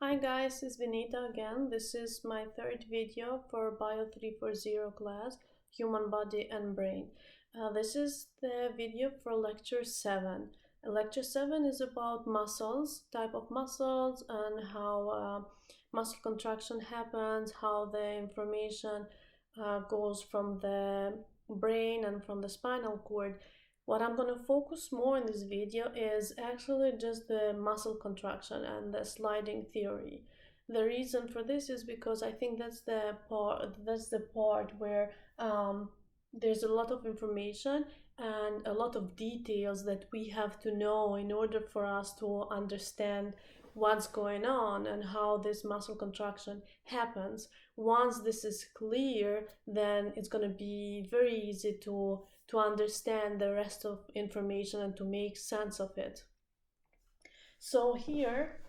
Hi guys, it's Benita again. This is my third video for Bio 340 class, Human Body and Brain. This is the video for Lecture 7. Lecture 7 is about muscles, type of muscles, and how muscle contraction happens, how the information goes from the brain and from the spinal cord. What I'm going to focus more in this video is actually just the muscle contraction and the sliding theory. The reason for this is because I think that's the part where there's a lot of information and a lot of details that we have to know in order for us to understand what's going on and how this muscle contraction happens. Once this is clear, then it's going to be very easy to understand the rest of information and to make sense of it. So here,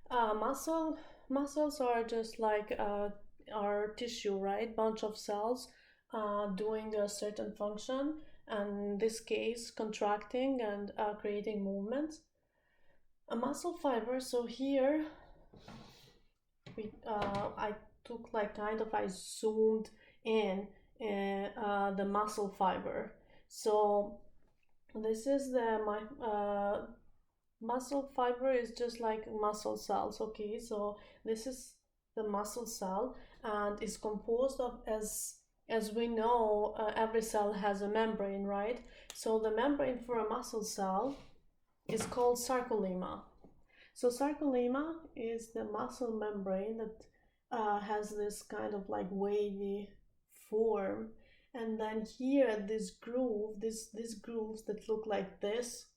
muscles are just like our tissue, right? Bunch of cells doing a certain function, and in this case contracting and creating movements. A muscle fiber, so here I took like I zoomed in the muscle fiber. So this is the muscle fiber is just like muscle cells. Okay, so this is the muscle cell and is composed of, as we know, every cell has a membrane, right? So the membrane for a muscle cell is called sarcolemma. So sarcolemma is the muscle membrane that has this kind of like wavy form, and then here this groove, these grooves that look like this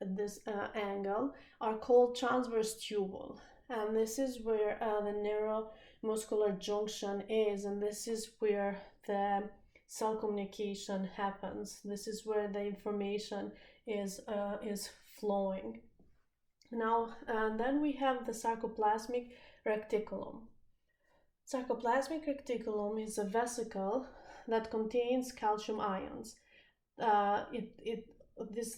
at this angle are called transverse tubule, and this is where the neuromuscular junction is, and this is where the cell communication happens. This is where the information is flowing. Now, and then we have the sarcoplasmic reticulum. Sarcoplasmic reticulum is a vesicle that contains calcium ions. This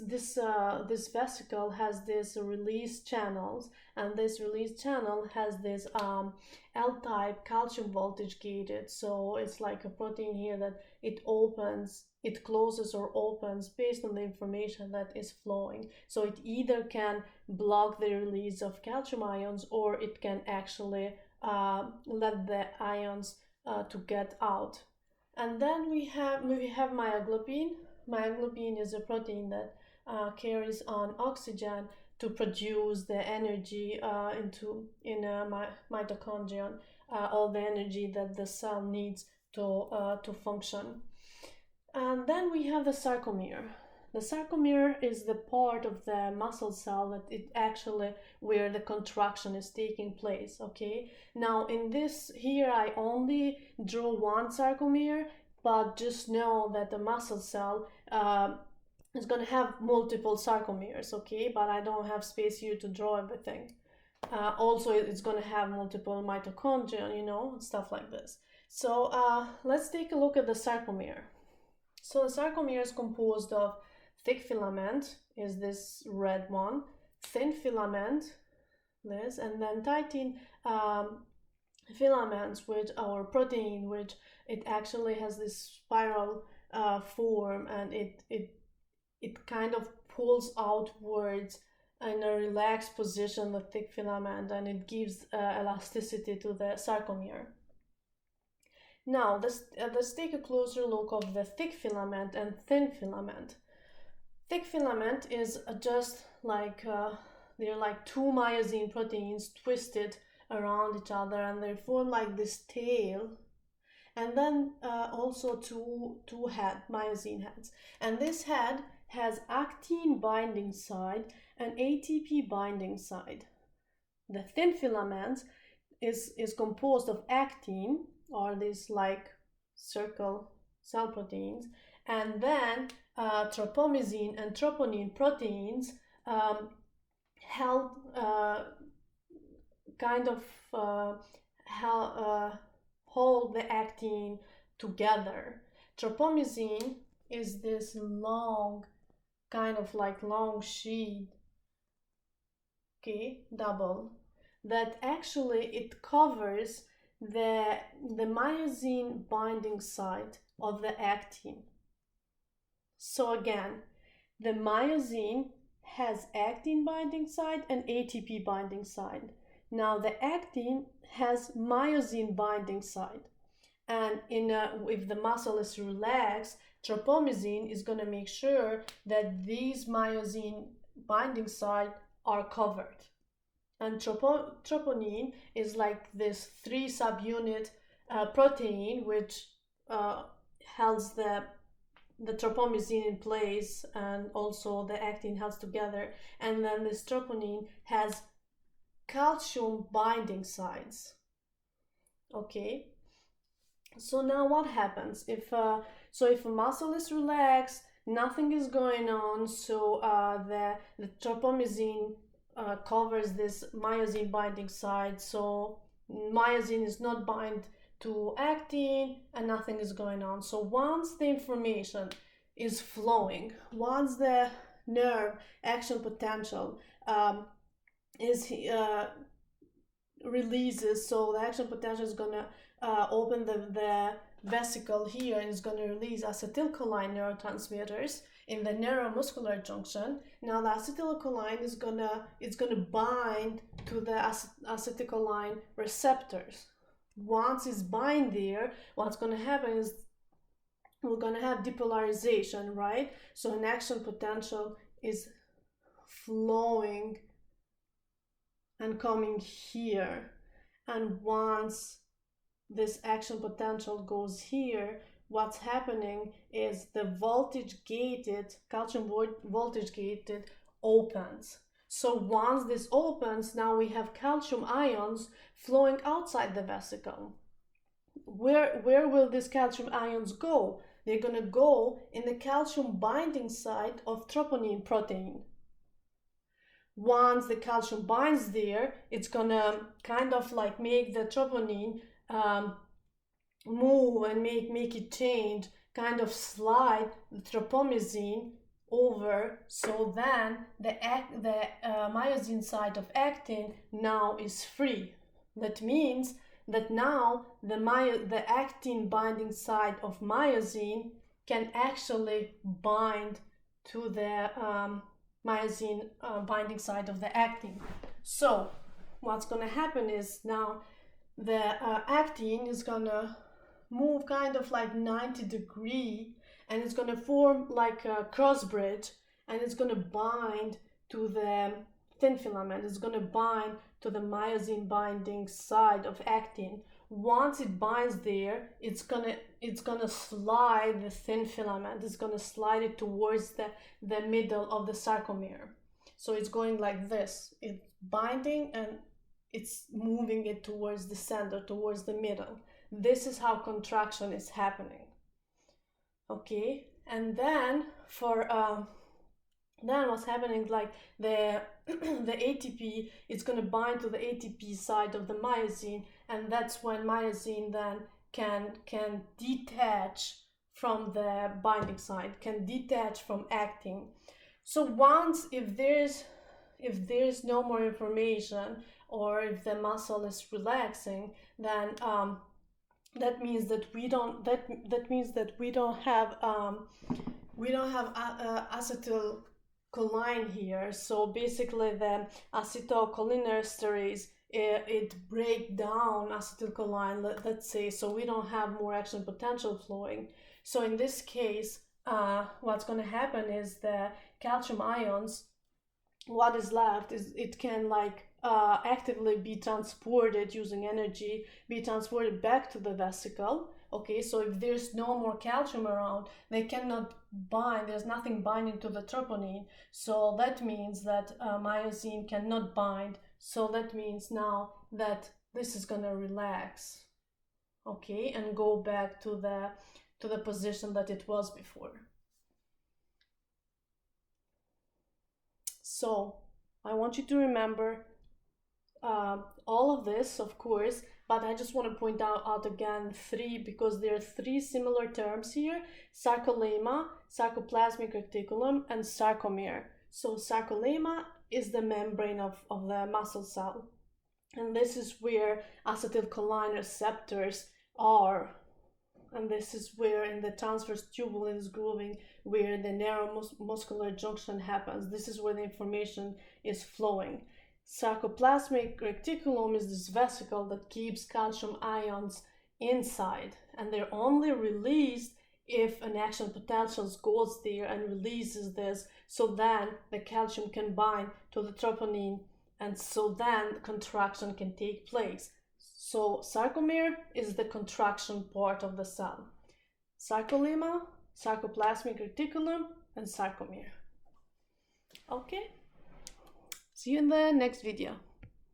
vesicle has these release channels, and this release channel has this L-type calcium voltage gated. So it's like a protein here that it closes or opens based on the information that is flowing. So it either can block the release of calcium ions, or it can actually let the ions to get out. And then we have myoglobin. Myoglobin is a protein that carries on oxygen to produce the energy in a mitochondrion, all the energy that the cell needs to function. And then we have the sarcomere. The sarcomere is the part of the muscle cell that it actually where the contraction is taking place. Okay, now in this here I only draw one sarcomere, but just know that the muscle cell is going to have multiple sarcomeres. Okay, but I don't have space here to draw everything. Also, it's going to have multiple mitochondria, stuff like this. So let's take a look at the sarcomere. So the sarcomere is composed of thick filament, is this red one, thin filament, this, and then tighten filaments, which are protein, which it actually has this spiral form, and it kind of pulls outwards in a relaxed position, the thick filament, and it gives elasticity to the sarcomere. Now let's take a closer look of the thick filament and thin filament. Thick filament is just like they're like two myosin proteins twisted around each other, and they form like this tail, and then also two myosin heads, and this head has actin binding side and ATP binding side. The thin filament is composed of actin, or these like circle cell proteins, and then tropomyosin and troponin proteins hold the actin together. Tropomyosin is this long, kind of like long sheet, okay, double, that actually it covers the myosin binding site of the actin. So again, the myosin has actin binding site and ATP binding site. Now the actin has myosin binding site, and if the muscle is relaxed, tropomyosin is going to make sure that these myosin binding site are covered. And troponin is like this 3 subunit protein which holds the tropomyosin in place, and also the actin holds together. And then this troponin has calcium binding sites. Okay, so now what happens if a muscle is relaxed, nothing is going on, so the tropomyosin covers this myosin binding site, so myosin is not bind to actin and nothing is going on. So once the information is flowing, once the nerve action potential is releases, so the action potential is going to open the vesicle here and is going to release acetylcholine neurotransmitters in the neuromuscular junction. Now the acetylcholine is gonna bind to the acetylcholine receptors. Once it's bind there, what's gonna happen is we're gonna have depolarization, right? So an action potential is flowing and coming here, and once this action potential goes here, what's happening is the calcium voltage gated opens. So once this opens, now we have calcium ions flowing outside the vesicle. Where will these calcium ions go? They're going to go in the calcium binding site of troponin protein. Once the calcium binds there, it's going to kind of like make the troponin move and make it change, kind of slide the tropomyosin over, so then the myosin site of actin now is free. That means that now the actin binding site of myosin can actually bind to the myosin binding site of the actin. So what's going to happen is now the actin is going to move kind of like 90 degree, and it's going to form like a cross bridge, and it's going to bind to the thin filament. It's going to bind to the myosin binding side of actin. Once it binds there, it's gonna slide the thin filament. It's gonna slide it towards the middle of the sarcomere. So it's going like this. It's binding and it's moving it towards the center, towards the middle. This is how contraction is happening. Okay, and then then what's happening, like the ATP is going to bind to the ATP side of the myosin, and that's when myosin then can detach from the binding site, can detach from actin. So once, if there's no more information, or if the muscle is relaxing, then that means that we don't have acetylcholine here. So basically the acetylcholinesterase it break down acetylcholine, let's say, so we don't have more action potential flowing. So in this case, what's going to happen is the calcium ions, what is left is it can actively be transported using energy, be transported back to the vesicle. Okay, so if there's no more calcium around, they cannot bind, there's nothing binding to the troponin, so that means that myosin cannot bind. So that means now that this is gonna relax, okay, and go back to the position that it was before. So I want you to remember all of this, of course, but I just want to point out again three, because there are three similar terms here: Sarcolemma, Sarcoplasmic Reticulum, and Sarcomere. So Sarcolemma is the membrane of the muscle cell. And this is where acetylcholine receptors are. And this is where in the transverse tubulin grooving, where the neuromuscular junction happens. This is where the information is flowing. Sarcoplasmic reticulum is this vesicle that keeps calcium ions inside, and they're only released if an action potential goes there and releases this, so then the calcium can bind to the troponin, and so then contraction can take place. So sarcomere is the contraction part of the cell. Sarcolemma, sarcoplasmic reticulum, and sarcomere. Okay, see you in the next video.